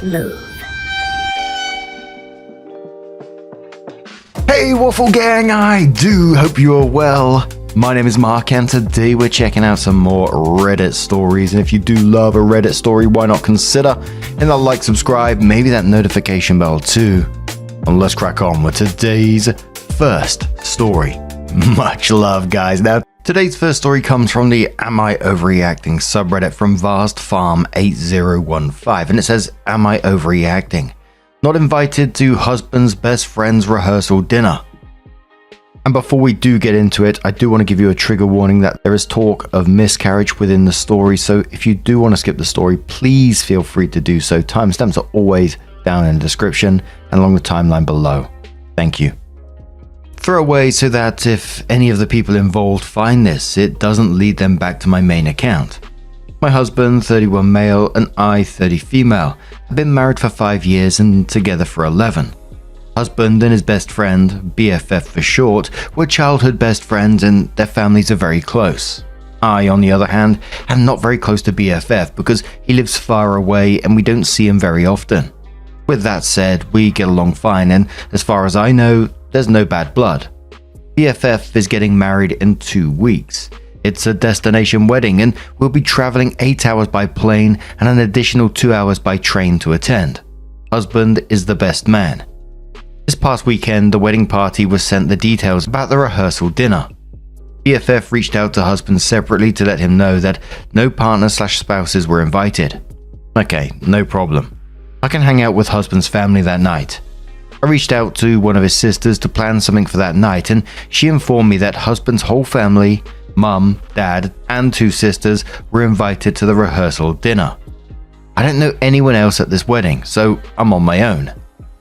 move. Hey Waffle Gang, I do hope you are well. My name is Mark and today we're checking out some more Reddit stories, and if you do love a Reddit story, why not consider hitting that like, subscribe, maybe that notification bell too. And let's crack on with today's first story. Much love guys. Now today's first story comes from the Am I Overreacting subreddit from VastFarm8015, and it says, Am I overreacting? Not invited to husband's best friend's rehearsal dinner. And before we do get into it, I do want to give you a trigger warning that there is talk of miscarriage within the story, so if you do want to skip the story, please feel free to do so. Timestamps are always down in the description and along the timeline below. Thank you. Throwaway so that if any of the people involved find this, it doesn't lead them back to my main account. My husband, 31 male, and I, 30 female, have been married for 5 years and together for 11. Husband and his best friend, BFF for short, were childhood best friends and their families are very close. I, on the other hand, am not very close to BFF because he lives far away and we don't see him very often. With that said, we get along fine, and as far as I know, there's no bad blood. BFF is getting married in 2 weeks. It's a destination wedding and we'll be traveling 8 hours by plane and an additional 2 hours by train to attend. Husband is the best man. This past weekend, the wedding party was sent the details about the rehearsal dinner. BFF reached out to husband separately to let him know that no partners/spouses were invited. Okay, no problem. I can hang out with husband's family that night. I reached out to one of his sisters to plan something for that night, and she informed me that husband's whole family, mum, dad, and 2 sisters were invited to the rehearsal dinner. I don't know anyone else at this wedding, so I'm on my own.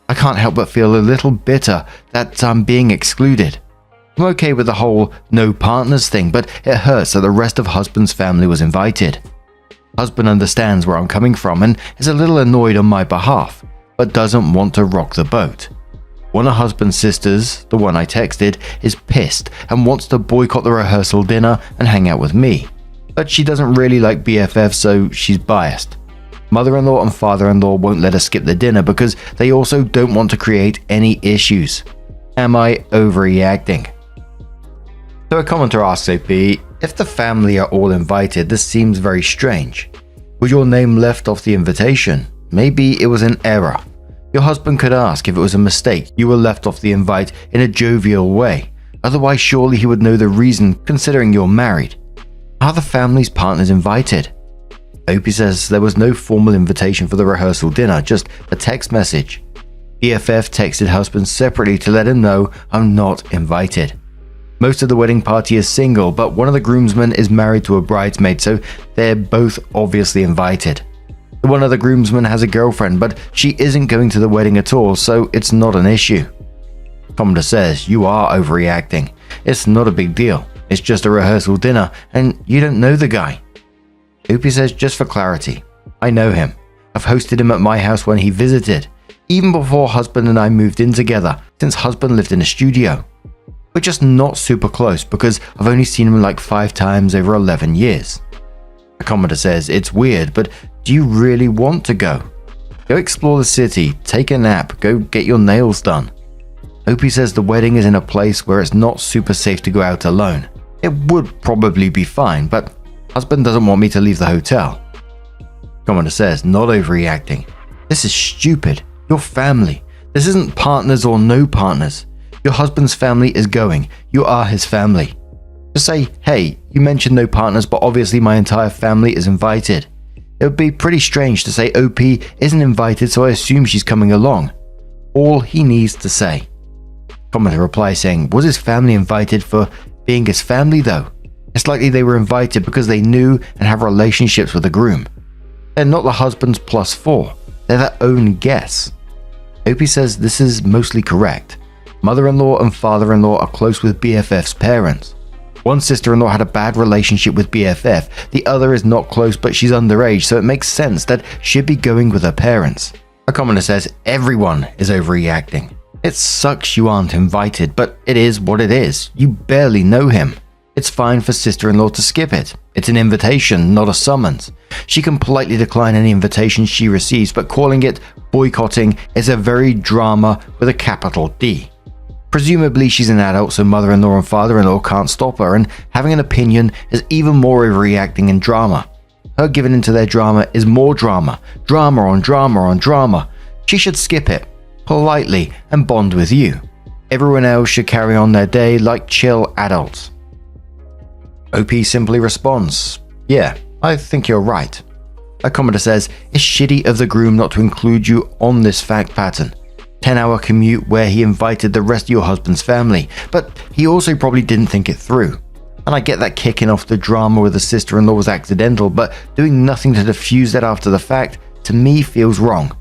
I can't help but feel a little bitter that I'm being excluded. I'm okay with the whole no partners thing, but it hurts that the rest of husband's family was invited. Husband understands where I'm coming from and is a little annoyed on my behalf, but doesn't want to rock the boat. One of husband's sisters, the one I texted, is pissed and wants to boycott the rehearsal dinner and hang out with me. But she doesn't really like BFF, so she's biased. Mother-in-law and father-in-law won't let us skip the dinner because they also don't want to create any issues. Am I overreacting? So a commenter asks OP, if the family are all invited, this seems very strange. Was your name left off the invitation? Maybe it was an error. Your husband could ask if it was a mistake you were left off the invite in a jovial way. Otherwise, surely he would know the reason, considering you're married. Are the family's partners invited? Opie says there was no formal invitation for the rehearsal dinner, just a text message. BFF texted husband separately to let him know I'm not invited. Most of the wedding party is single, but one of the groomsmen is married to a bridesmaid, so they're both obviously invited. One of the groomsmen has a girlfriend, but she isn't going to the wedding at all, so it's not an issue. Commodore says, you are overreacting. It's not a big deal. It's just a rehearsal dinner, and you don't know the guy. Opie says, just for clarity, I know him. I've hosted him at my house when he visited, even before husband and I moved in together, since husband lived in a studio. We're just not super close because I've only seen him like 5 times over 11 years. The commenter says, it's weird, but do you really want to go? Go explore the city, take a nap, go get your nails done. Opie says the wedding is in a place where it's not super safe to go out alone. It would probably be fine, but husband doesn't want me to leave the hotel. Commenter says, not overreacting. This is stupid. Your family. This isn't partners or no partners. Your husband's family is going. You are his family. Just say, hey, you mentioned no partners, but obviously my entire family is invited. It would be pretty strange to say OP isn't invited, so I assume she's coming along. All he needs to say. Commenter replies saying, was his family invited for being his family though? It's likely they were invited because they knew and have relationships with the groom. They're not the husband's +4. They're their own guests. OP says this is mostly correct. Mother-in-law and father-in-law are close with BFF's parents. One sister-in-law had a bad relationship with BFF, the other is not close but she's underage, so it makes sense that she'd be going with her parents. A commenter says everyone is overreacting. It sucks you aren't invited, but it is what it is. You barely know him. It's fine for sister-in-law to skip it. It's an invitation, not a summons. She can politely decline any invitation she receives, but calling it boycotting is a very drama with a capital D. Presumably she's an adult, so mother-in-law and father-in-law can't stop her, and having an opinion is even more overreacting in drama. Her giving into their drama is more drama. Drama on drama on drama. She should skip it, politely, and bond with you. Everyone else should carry on their day like chill adults. OP simply responds, "Yeah, I think you're right." A commenter says, "It's shitty of the groom not to include you on this fact pattern. 10-hour commute where he invited the rest of your husband's family, but he also probably didn't think it through. And I get that kicking off the drama with the sister-in-law was accidental, but doing nothing to diffuse that after the fact, to me feels wrong.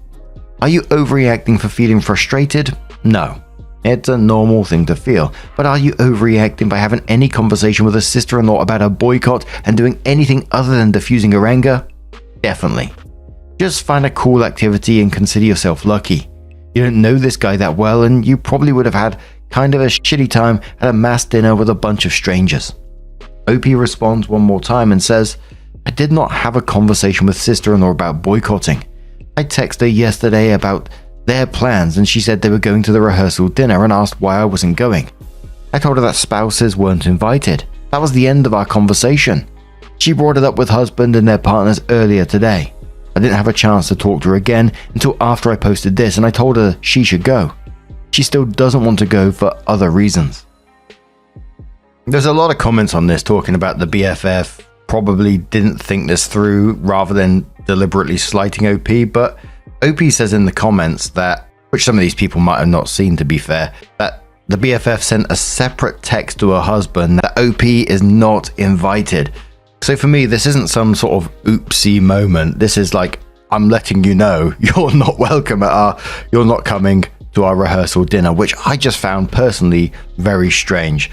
Are you overreacting for feeling frustrated? No. It's a normal thing to feel, but are you overreacting by having any conversation with a sister-in-law about a boycott and doing anything other than diffusing her anger? Definitely. Just find a cool activity and consider yourself lucky. You don't know this guy that well, and you probably would have had kind of a shitty time at a mass dinner with a bunch of strangers." OP responds one more time and says, "I did not have a conversation with sister-in-law about boycotting. I texted her yesterday about their plans and she said they were going to the rehearsal dinner and asked why I wasn't going. I told her that spouses weren't invited. That was the end of our conversation. She brought it up with husband and their partners earlier today. I didn't have a chance to talk to her again until after I posted this, and I told her she should go. She still doesn't want to go for other reasons." There's a lot of comments on this talking about the BFF probably didn't think this through rather than deliberately slighting OP, but OP says in the comments that, which some of these people might have not seen to be fair, that the BFF sent a separate text to her husband that OP is not invited. So for me, this isn't some sort of oopsie moment. This is like, I'm letting you know you're not welcome you're not coming to our rehearsal dinner, which I just found personally very strange.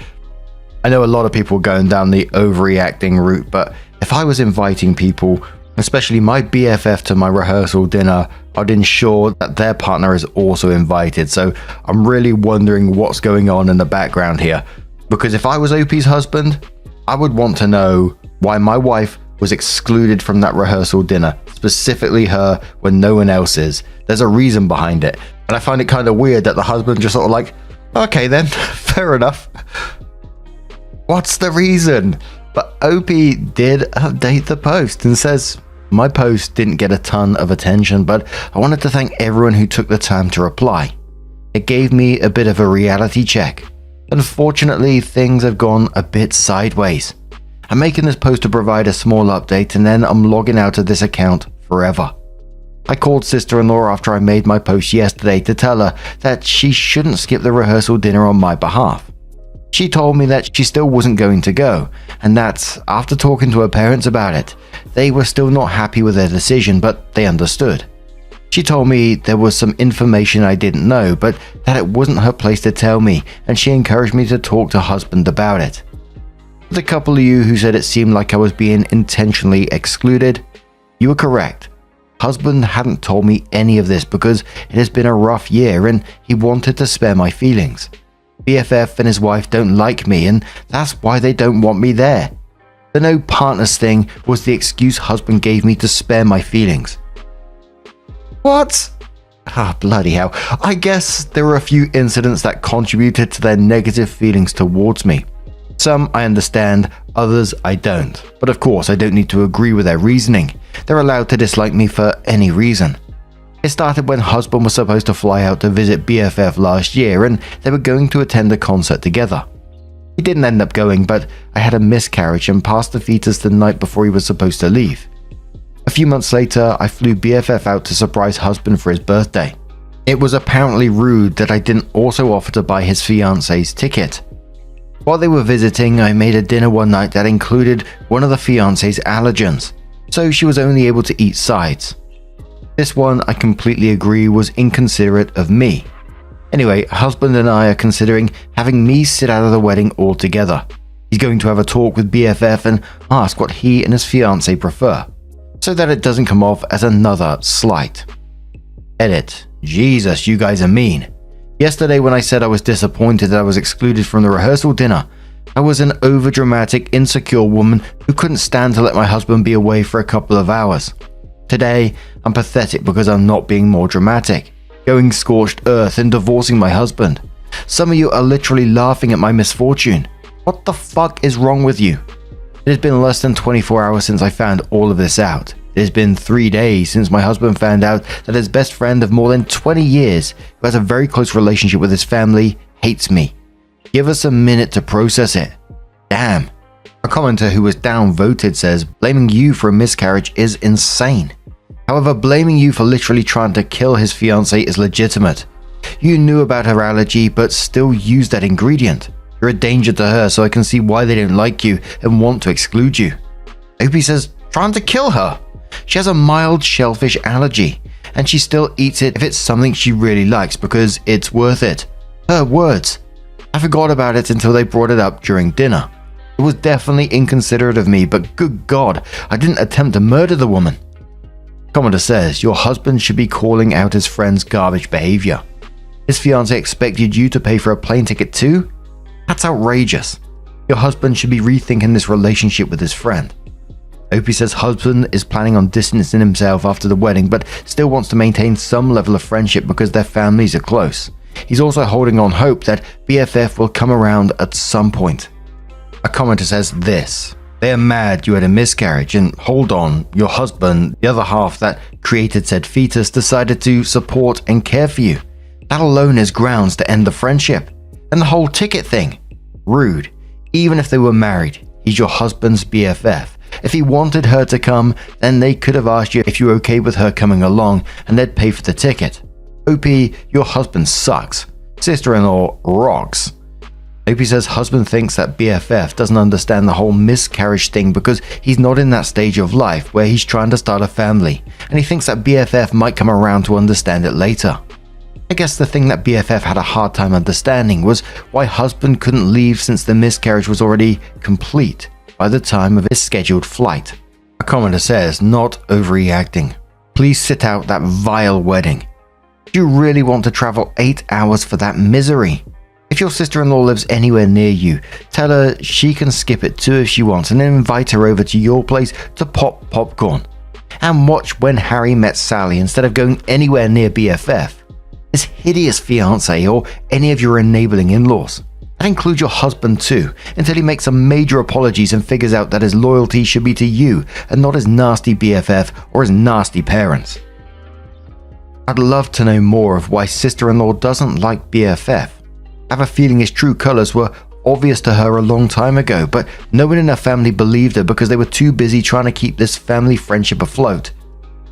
I know a lot of people going down the overreacting route, but if I was inviting people, especially my BFF, to my rehearsal dinner, I'd ensure that their partner is also invited. So I'm really wondering what's going on in the background here. Because if I was OP's husband, I would want to know why my wife was excluded from that rehearsal dinner, specifically her, when no one else is. There's a reason behind it. And I find it kind of weird that the husband just sort of like, okay then, fair enough. What's the reason? But OP did update the post and says, "My post didn't get a ton of attention, but I wanted to thank everyone who took the time to reply. It gave me a bit of a reality check. Unfortunately, things have gone a bit sideways. I'm making this post to provide a small update, and then I'm logging out of this account forever. I called sister-in-law after I made my post yesterday to tell her that she shouldn't skip the rehearsal dinner on my behalf. She told me that she still wasn't going to go, and that after talking to her parents about it, they were still not happy with their decision, but they understood. She told me there was some information I didn't know, but that it wasn't her place to tell me, and she encouraged me to talk to husband about it. The couple of you who said it seemed like I was being intentionally excluded, you were correct. Husband hadn't told me any of this because it has been a rough year and he wanted to spare my feelings. BFF and his wife don't like me, and that's why they don't want me there. The no partners thing was the excuse husband gave me to spare my feelings." What? Bloody hell. I guess there were a few incidents that contributed to their negative feelings towards me. Some I understand, others I don't. But of course I don't need to agree with their reasoning. They're allowed to dislike me for any reason. It started when husband was supposed to fly out to visit BFF last year and they were going to attend a concert together. He didn't end up going, but I had a miscarriage and passed the fetus the night before he was supposed to leave. A few months later, I flew BFF out to surprise husband for his birthday. It was apparently rude that I didn't also offer to buy his fiance's ticket. While they were visiting, I made a dinner one night that included one of the fiance's allergens, so she was only able to eat sides. This one, I completely agree, was inconsiderate of me. Anyway, husband and I are considering having me sit out of the wedding altogether. He's going to have a talk with BFF and ask what he and his fiancée prefer, so that it doesn't come off as another slight. Edit. Jesus, you guys are mean. Yesterday when I said I was disappointed that I was excluded from the rehearsal dinner, I was an overdramatic, insecure woman who couldn't stand to let my husband be away for a couple of hours. Today, I'm pathetic because I'm not being more dramatic, going scorched earth and divorcing my husband. Some of you are literally laughing at my misfortune. What the fuck is wrong with you? It has been less than 24 hours since I found all of this out. It has been 3 days since my husband found out that his best friend of more than 20 years, who has a very close relationship with his family, hates me. Give us a minute to process it. Damn. A commenter who was downvoted says, blaming you for a miscarriage is insane. However, blaming you for literally trying to kill his fiancée is legitimate. You knew about her allergy, but still used that ingredient. You're a danger to her, so I can see why they don't like you and want to exclude you. Opie says, trying to kill her? She has a mild shellfish allergy, and she still eats it if it's something she really likes because it's worth it. Her words. I forgot about it until they brought it up during dinner. It was definitely inconsiderate of me, but good God, I didn't attempt to murder the woman. Commenter says, your husband should be calling out his friend's garbage behavior. His fiancé expected you to pay for a plane ticket too? That's outrageous. Your husband should be rethinking this relationship with his friend. Opie says husband is planning on distancing himself after the wedding, but still wants to maintain some level of friendship because their families are close. He's also holding on hope that BFF will come around at some point. A commenter says this. They are mad you had a miscarriage, and hold on, your husband, the other half that created said fetus, decided to support and care for you. That alone is grounds to end the friendship. And the whole ticket thing. Rude. Even if they were married, he's your husband's BFF. If he wanted her to come, then they could have asked you if you're okay with her coming along, and they'd pay for the ticket. OP, your husband sucks. Sister-in-law rocks. OP says husband thinks that BFF doesn't understand the whole miscarriage thing because he's not in that stage of life where he's trying to start a family, and he thinks that BFF might come around to understand it later. I guess the thing that BFF had a hard time understanding was why husband couldn't leave since the miscarriage was already complete by the time of his scheduled flight. A commenter says, not overreacting. Please sit out that vile wedding. Do you really want to travel 8 hours for that misery? If your sister-in-law lives anywhere near you, tell her she can skip it too if she wants and then invite her over to your place to pop popcorn. And watch When Harry Met Sally instead of going anywhere near BFF. His hideous fiancé or any of your enabling in-laws. That includes your husband too, until he makes some major apologies and figures out that his loyalty should be to you and not his nasty BFF or his nasty parents. I'd love to know more of why sister-in-law doesn't like BFF. I have a feeling his true colors were obvious to her a long time ago, but no one in her family believed her because they were too busy trying to keep this family friendship afloat.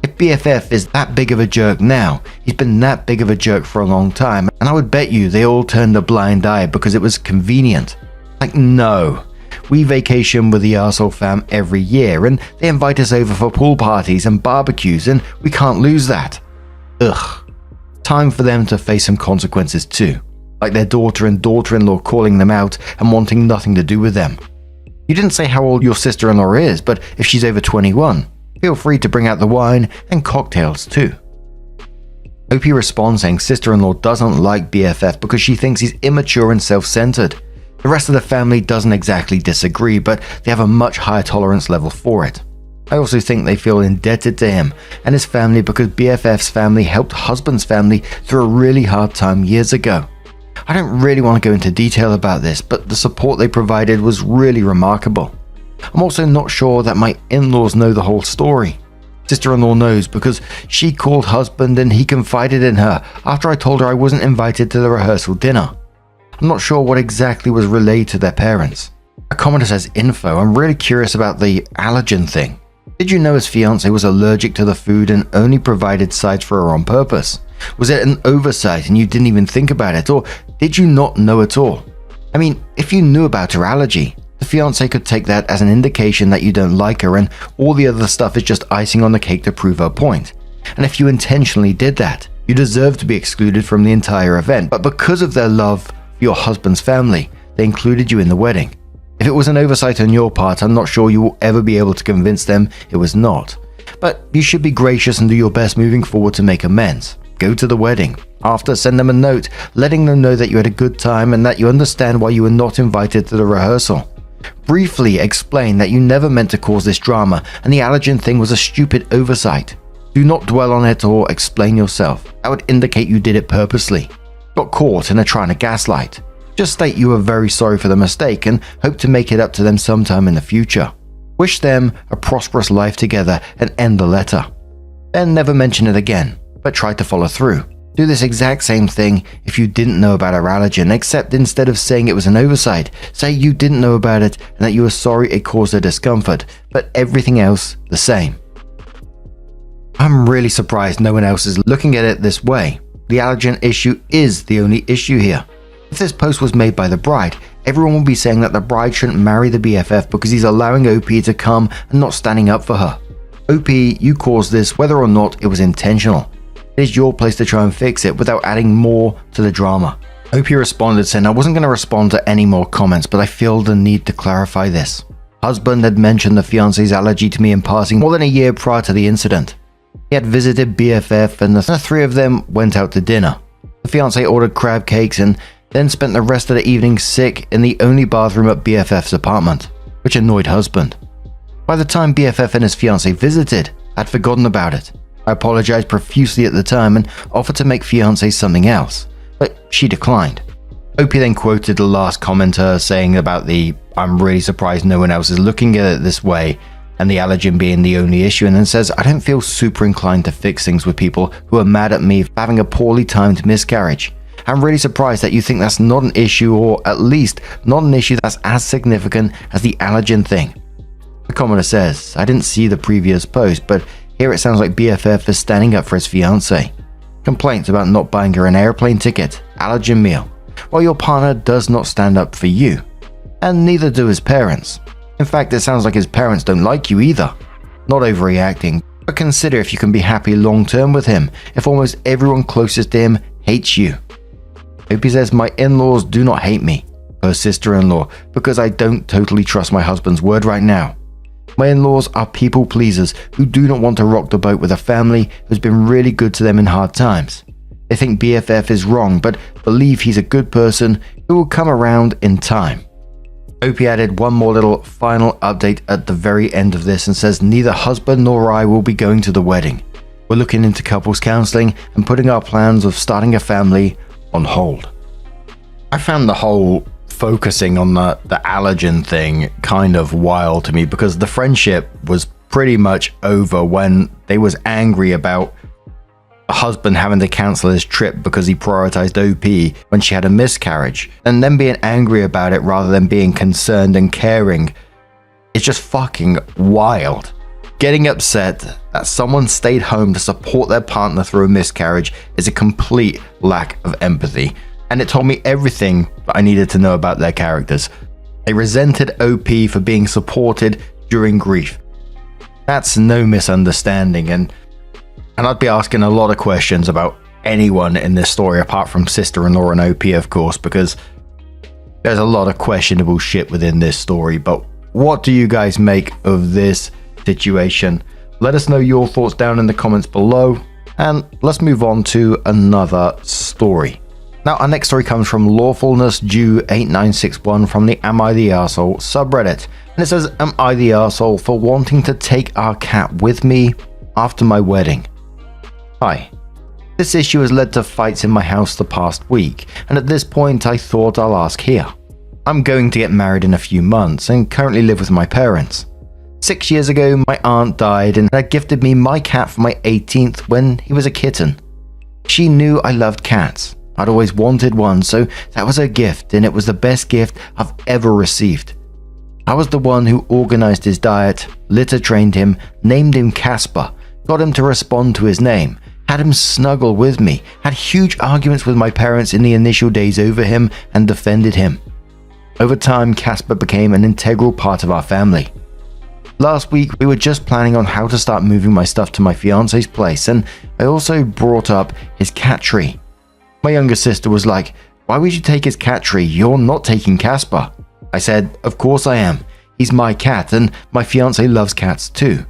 If BFF is that big of a jerk now, he's been that big of a jerk for a long time, and I would bet you they all turned a blind eye because it was convenient. Like, no. We vacation with the arsehole fam every year, and they invite us over for pool parties and barbecues, and we can't lose that. Ugh. Time for them to face some consequences too, like their daughter and daughter-in-law calling them out and wanting nothing to do with them. You didn't say how old your sister-in-law is, but if she's over 21, feel free to bring out the wine and cocktails too. OP responds saying sister-in-law doesn't like BFF because she thinks he's immature and self-centered. The rest of the family doesn't exactly disagree, but they have a much higher tolerance level for it. I also think they feel indebted to him and his family because BFF's family helped husband's family through a really hard time years ago. I don't really want to go into detail about this, but the support they provided was really remarkable. I'm also not sure that my in-laws know the whole story. Sister-in-law knows because she called husband and he confided in her after I told her I wasn't invited to the rehearsal dinner. I'm not sure what exactly was relayed to their parents. A commenter says info. I'm really curious about the allergen thing. Did you know his fiancé was allergic to the food and only provided sides for her on purpose? Was it an oversight and you didn't even think about it, or did you not know at all? I mean, if you knew about her allergy, the fiancé could take that as an indication that you don't like her and all the other stuff is just icing on the cake to prove her point. And if you intentionally did that, you deserve to be excluded from the entire event, but because of their love for your husband's family, they included you in the wedding. If it was an oversight on your part, I'm not sure you will ever be able to convince them it was not. But you should be gracious and do your best moving forward to make amends. Go to the wedding. After, send them a note, letting them know that you had a good time and that you understand why you were not invited to the rehearsal. Briefly explain that you never meant to cause this drama and the allergen thing was a stupid oversight. Do not dwell on it or explain yourself. That would indicate you did it purposely. Got caught in trying to gaslight. Just state you are very sorry for the mistake and hope to make it up to them sometime in the future. Wish them a prosperous life together and end the letter. Then never mention it again, but try to follow through. Do this exact same thing if you didn't know about her allergen, except instead of saying it was an oversight, say you didn't know about it and that you were sorry it caused her discomfort, but everything else the same. I'm really surprised no one else is looking at it this way. The allergen issue is the only issue here. If this post was made by the bride, everyone would be saying that the bride shouldn't marry the BFF because he's allowing OP to come and not standing up for her. OP, you caused this whether or not it was intentional. It is your place to try and fix it without adding more to the drama. OP responded saying, I wasn't going to respond to any more comments, but I feel the need to clarify this. Husband had mentioned the fiance's allergy to me in passing more than a year prior to the incident. He had visited BFF and the three of them went out to dinner. The fiance ordered crab cakes and then spent the rest of the evening sick in the only bathroom at BFF's apartment, which annoyed husband. By the time BFF and his fiance visited, I'd forgotten about it. I apologized profusely at the time and offered to make fiancé something else, but she declined. OP then quoted the last commenter saying about the I'm really surprised no one else is looking at it this way and the allergen being the only issue, and then says I don't feel super inclined to fix things with people who are mad at me for having a poorly timed miscarriage. I'm really surprised that you think that's not an issue, or at least not an issue that's as significant as the allergen thing. The commenter says, I didn't see the previous post, but here it sounds like BFF is standing up for his fiancé. Complaints about not buying her an airplane ticket, allergen meal, while your partner does not stand up for you. And neither do his parents. In fact, it sounds like his parents don't like you either. Not overreacting, but consider if you can be happy long term with him if almost everyone closest to him hates you. OP says, my in-laws do not hate me, her sister-in-law, because I don't totally trust my husband's word right now. My in-laws are people pleasers who do not want to rock the boat with a family who's been really good to them in hard times. They think BFF is wrong, but believe he's a good person who will come around in time. OP added one more little final update at the very end of this and says, neither husband nor I will be going to the wedding. We're looking into couples counseling and putting our plans of starting a family on hold. I found the whole focusing on the allergen thing kind of wild to me, because the friendship was pretty much over when they was angry about a husband having to cancel his trip because he prioritized OP when she had a miscarriage, and then being angry about it rather than being concerned and caring. It's just fucking wild. Getting upset that someone stayed home to support their partner through a miscarriage is a complete lack of empathy, and it told me everything that I needed to know about their characters. They resented OP for being supported during grief. That's no misunderstanding, and I'd be asking a lot of questions about anyone in this story apart from sister-in-law and OP, of course, because there's a lot of questionable shit within this story. But what do you guys make of this situation? Let us know your thoughts down in the comments below, and let's move on to another story. Now, our next story comes from LawfulnessDew8961 from the Am I the Arsehole subreddit, and it says, am I the arsehole for wanting to take our cat with me after my wedding? Hi. This issue has led to fights in my house the past week, and at this point I thought I'll ask here. I'm going to get married in a few months and currently live with my parents. 6 years ago, my aunt died and had gifted me my cat for my 18th when he was a kitten. She knew I loved cats. I'd always wanted one, so that was her gift, and it was the best gift I've ever received. I was the one who organized his diet, litter trained him, named him Casper, got him to respond to his name, had him snuggle with me, had huge arguments with my parents in the initial days over him, and defended him. Over time, Casper became an integral part of our family. Last week, we were just planning on how to start moving my stuff to my fiance's place, and I also brought up his cat tree. My younger sister was like, why would you take his cat tree? You're not taking Casper. I said, of course I am. He's my cat, and my fiance loves cats too.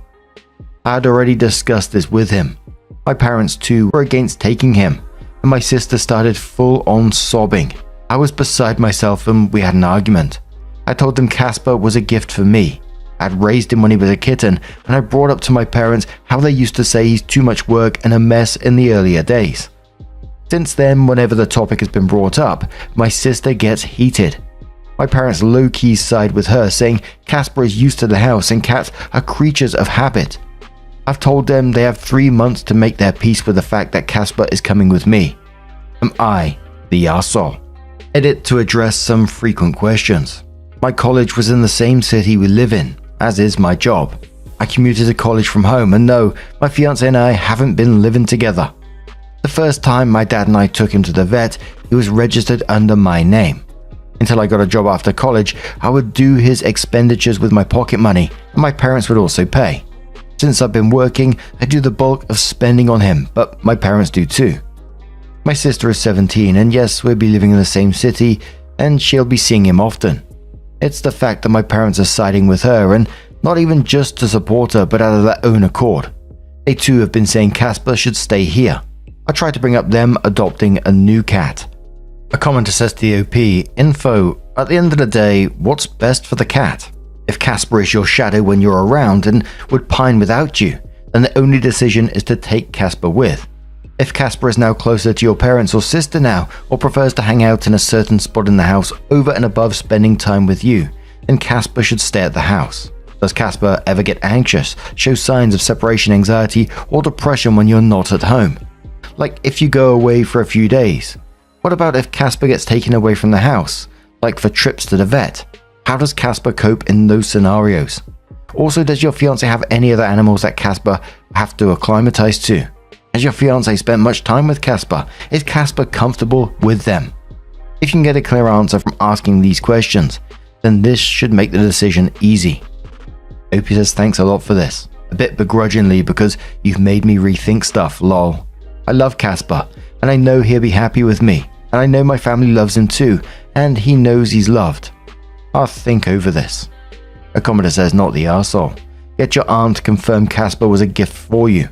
I had already discussed this with him. My parents too were against taking him, and and my sister started full on sobbing. I was beside myself and we had an argument. I told them Casper was a gift for me. I'd raised him when he was a kitten, and I brought up to my parents how they used to say he's too much work and a mess in the earlier days. Since then, whenever the topic has been brought up, my sister gets heated. My parents low-key side with her, saying Casper is used to the house and cats are creatures of habit. I've told them they have 3 months to make their peace with the fact that Casper is coming with me. Am I the arsehole? Edit to address some frequent questions. My college was in the same city we live in, as is my job. I commuted to college from home, and no, my fiance and I haven't been living together. The first time my dad and I took him to the vet, he was registered under my name. Until I got a job after college, I would do his expenditures with my pocket money, and my parents would also pay. Since I've been working, I do the bulk of spending on him, but my parents do too. My sister is 17, and yes, we'll be living in the same city, and she'll be seeing him often. It's the fact that my parents are siding with her, and not even just to support her, but out of their own accord. They too have been saying Casper should stay here. I tried to bring up them adopting a new cat. A commenter says to the OP, info, at the end of the day, what's best for the cat? If Casper is your shadow when you're around and would pine without you, then the only decision is to take Casper with. If Casper is now closer to your parents or sister now, or prefers to hang out in a certain spot in the house over and above spending time with you, then Casper should stay at the house. Does Casper ever get anxious, show signs of separation anxiety or depression when you're not at home? Like if you go away for a few days. What about if Casper gets taken away from the house, like for trips to the vet? How does Casper cope in those scenarios? Also, does your fiance have any other animals that Casper have to acclimatize to? Has your fiance spent much time with Casper? Is Casper comfortable with them? If you can get a clear answer from asking these questions, then this should make the decision easy. Opie says thanks a lot for this. A bit begrudgingly because you've made me rethink stuff, lol. I love Casper, and I know he'll be happy with me, and I know my family loves him too, and he knows he's loved. I'll think over this. A commenter says not the arsehole. Get your aunt to confirm Casper was a gift for you.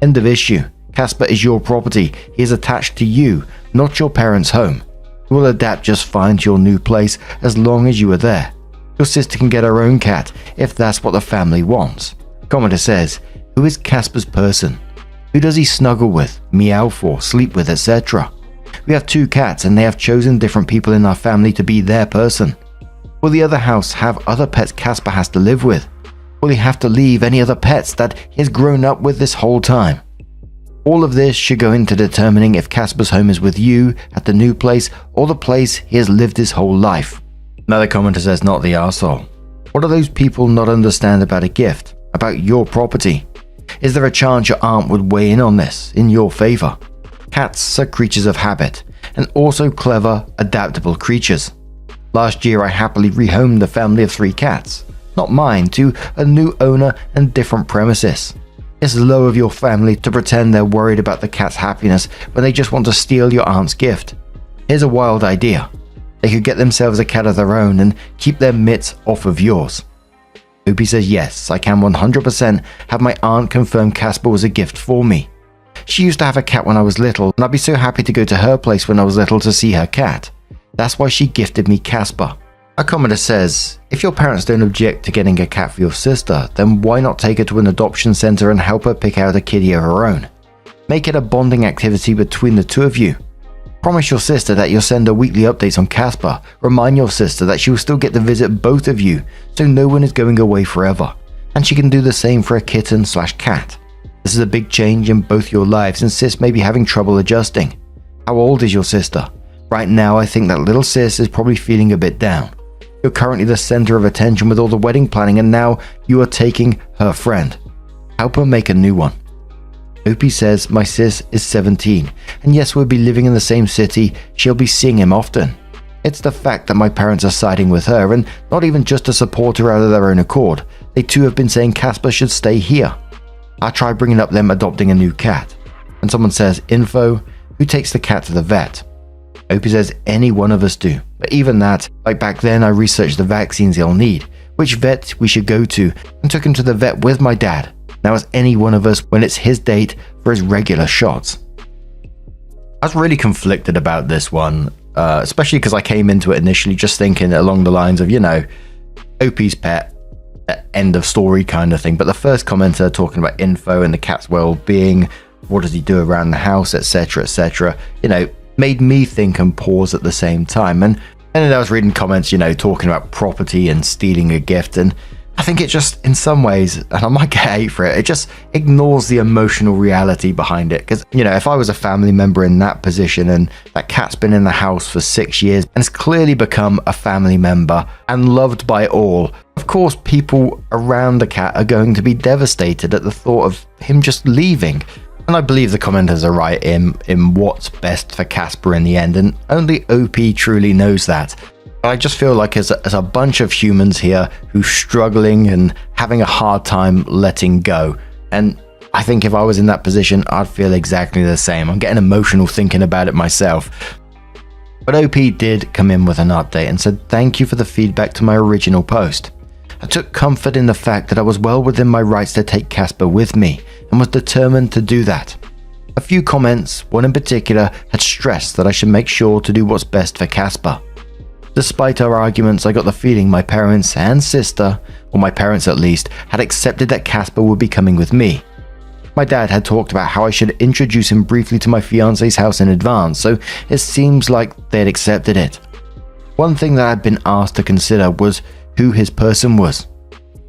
End of issue. Casper is your property. He is attached to you, not your parents' home. He will adapt just fine to your new place as long as you are there. Your sister can get her own cat if that's what the family wants. Commenter says, who is Casper's person? Who does he snuggle with, meow for, sleep with, etc.? We have 2 cats and they have chosen different people in our family to be their person. Will the other house have other pets Casper has to live with? Will he have to leave any other pets that he has grown up with this whole time? All of this should go into determining if Casper's home is with you at the new place or the place he has lived his whole life. Another commenter says not the arsehole. What do those people not understand about a gift? About your property? Is there a chance your aunt would weigh in on this in your favor? Cats are creatures of habit and also clever, adaptable creatures. Last year I happily rehomed a family of 3 cats, not mine, to a new owner and different premises. It's low of your family to pretend they're worried about the cat's happiness when they just want to steal your aunt's gift. Here's a wild idea. They could get themselves a cat of their own and keep their mitts off of yours. Opie says yes, I can 100% have my aunt confirm Casper was a gift for me. She used to have a cat when I was little, and I'd be so happy to go to her place when I was little to see her cat. That's why she gifted me Casper. A commenter says, if your parents don't object to getting a cat for your sister, then why not take her to an adoption center and help her pick out a kitty of her own? Make it a bonding activity between the two of you. Promise your sister that you'll send her weekly updates on Casper. Remind your sister that she will still get to visit both of you, so no one is going away forever. And she can do the same for a kitten/cat. This is a big change in both your lives and sis may be having trouble adjusting. How old is your sister? Right now I think that little sis is probably feeling a bit down. You're currently the center of attention with all the wedding planning and now you are taking her friend. Help her make a new one. Opie says my sis is 17 and yes, we'll be living in the same city, she'll be seeing him often. It's the fact that my parents are siding with her and not even just to support her out of their own accord. They too have been saying Casper should stay here. I tried bringing up them adopting a new cat. And someone says, info, who takes the cat to the vet? Opie says any one of us do. But even that, like back then I researched the vaccines he'll need, which vet we should go to, and took him to the vet with my dad. Now it's any one of us when it's his date for his regular shots. I was really conflicted about this one, especially because I came into it initially just thinking along the lines of, OP's pet, end of story kind of thing. But the first commenter talking about info and the cat's well-being, what does he do around the house, etc., etc., made me think and pause at the same time. And then I was reading comments, talking about property and stealing a gift, and I think it just, in some ways, and I might get hate for it, it just ignores the emotional reality behind it. Because, if I was a family member in that position and that cat's been in the house for 6 years and has clearly become a family member and loved by all, of course, people around the cat are going to be devastated at the thought of him just leaving. And I believe the commenters are right in what's best for Casper in the end, and only OP truly knows that. I just feel like as a bunch of humans here who's struggling and having a hard time letting go. And I think if I was in that position, I'd feel exactly the same. I'm getting emotional thinking about it myself. But OP did come in with an update and said thank you for the feedback to my original post. I took comfort in the fact that I was well within my rights to take Casper with me and was determined to do that. A few comments, one in particular, had stressed that I should make sure to do what's best for Casper. Despite our arguments, I got the feeling my parents and sister, or my parents at least, had accepted that Casper would be coming with me. My dad had talked about how I should introduce him briefly to my fiance's house in advance, so it seems like they'd accepted it. One thing that I'd been asked to consider was who his person was.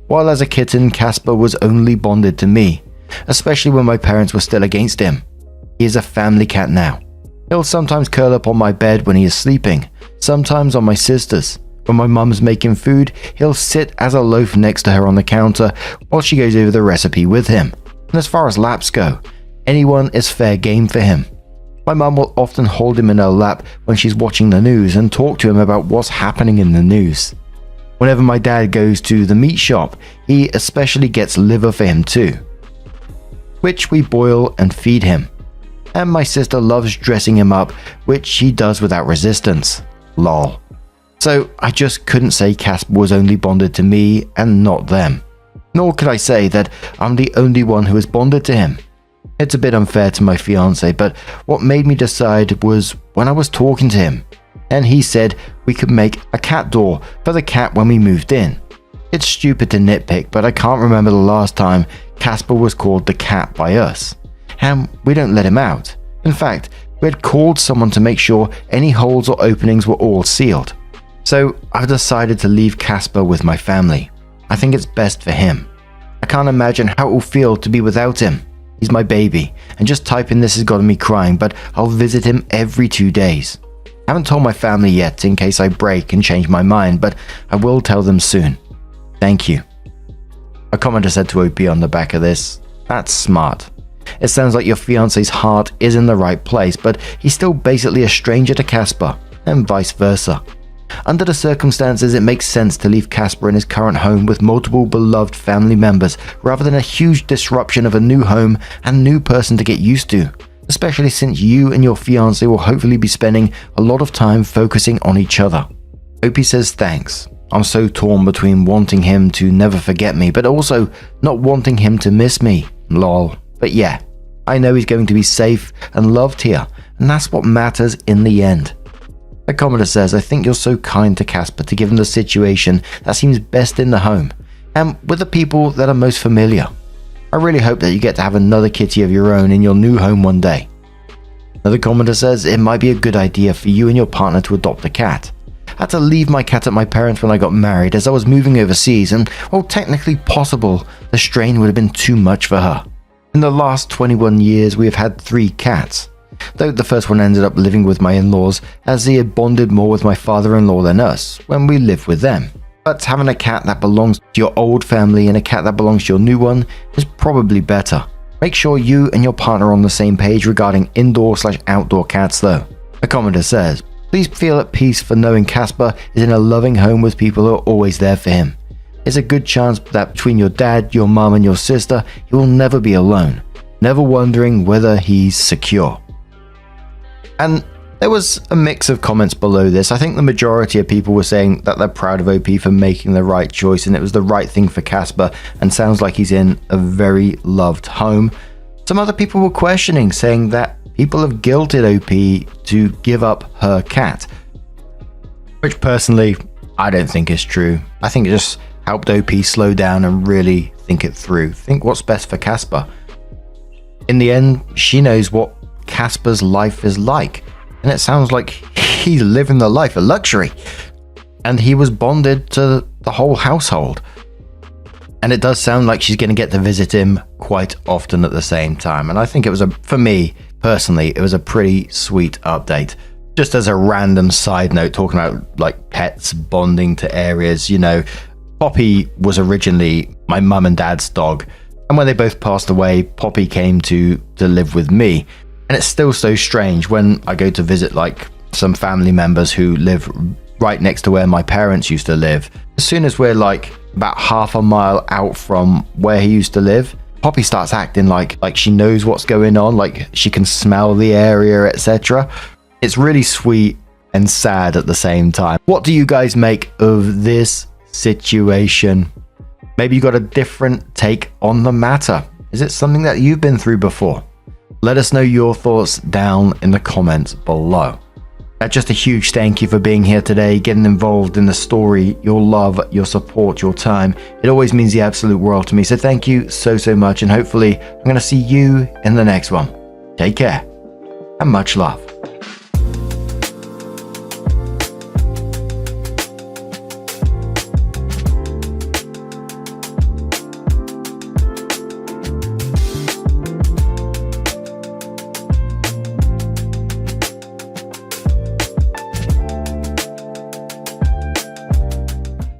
While as a kitten, Casper was only bonded to me, especially when my parents were still against him. He is a family cat now. He'll sometimes curl up on my bed when he is sleeping, sometimes on my sister's. When my mum's making food, he'll sit as a loaf next to her on the counter while she goes over the recipe with him. And as far as laps go, anyone is fair game for him. My mum will often hold him in her lap when she's watching the news and talk to him about what's happening in the news. Whenever my dad goes to the meat shop, he especially gets liver for him too, which we boil and feed him. And my sister loves dressing him up, which she does without resistance. Lol. So I just couldn't say Casper was only bonded to me and not them. Nor could I say that I'm the only one who is bonded to him. It's a bit unfair to my fiance, but what made me decide was when I was talking to him, and he said we could make a cat door for the cat when we moved in. It's stupid to nitpick, but I can't remember the last time Casper was called the cat by us. And we don't let him out. In fact, we had called someone to make sure any holes or openings were all sealed. So I've decided to leave Casper with my family. I think it's best for him. I can't imagine how it will feel to be without him. He's my baby, and just typing this has gotten me crying, but I'll visit him every 2 days. I haven't told my family yet in case I break and change my mind, but I will tell them soon. Thank you. A commenter said to OP on the back of this, that's smart. It sounds like your fiance's heart is in the right place, but he's still basically a stranger to Casper, and vice versa. Under the circumstances, it makes sense to leave Casper in his current home with multiple beloved family members, rather than a huge disruption of a new home and new person to get used to, especially since you and your fiance will hopefully be spending a lot of time focusing on each other. OP says thanks. I'm so torn between wanting him to never forget me, but also not wanting him to miss me. Lol. But yeah, I know he's going to be safe and loved here, and that's what matters in the end. A commenter says, I think you're so kind to Casper to give him the situation that seems best in the home, and with the people that are most familiar. I really hope that you get to have another kitty of your own in your new home one day. Another commenter says, it might be a good idea for you and your partner to adopt a cat. I had to leave my cat at my parents when I got married as I was moving overseas, and while technically possible, the strain would have been too much for her. In the last 21 years, we have had 3 cats, though the first one ended up living with my in-laws as he had bonded more with my father-in-law than us when we lived with them. But having a cat that belongs to your old family and a cat that belongs to your new one is probably better. Make sure you and your partner are on the same page regarding indoor/outdoor cats though. A commenter says, please feel at peace for knowing Casper is in a loving home with people who are always there for him. There's a good chance that between your dad, your mum and your sister, he will never be alone, never wondering whether he's secure. And there was a mix of comments below this. I think the majority of people were saying that they're proud of OP for making the right choice and it was the right thing for Casper and sounds like he's in a very loved home. Some other people were questioning, saying that people have guilted OP to give up her cat. Which personally, I don't think is true. I think it just helped OP slow down and really think it through. Think what's best for Casper. In the end, she knows what Casper's life is like. And it sounds like he's living the life of luxury. And he was bonded to the whole household. And it does sound like she's going to get to visit him quite often at the same time. And I think it was for me personally, it was a pretty sweet update. Just as a random side note, talking about like pets bonding to areas, you know, Poppy was originally my mum and dad's dog. And when they both passed away, Poppy came to live with me. And it's still so strange when I go to visit like some family members who live right next to where my parents used to live. As soon as we're like about half a mile out from where he used to live, Poppy starts acting like she knows what's going on, like she can smell the area, etc. It's really sweet and sad at the same time. What do you guys make of this situation? Maybe you got a different take on the matter. Is it something that you've been through before? Let us know your thoughts down in the comments below. Just a huge thank you for being here today, getting involved in the story, your love, your support, your time. It always means the absolute world to me. So thank you so much. And hopefully I'm going to see you in the next one. Take care and much love.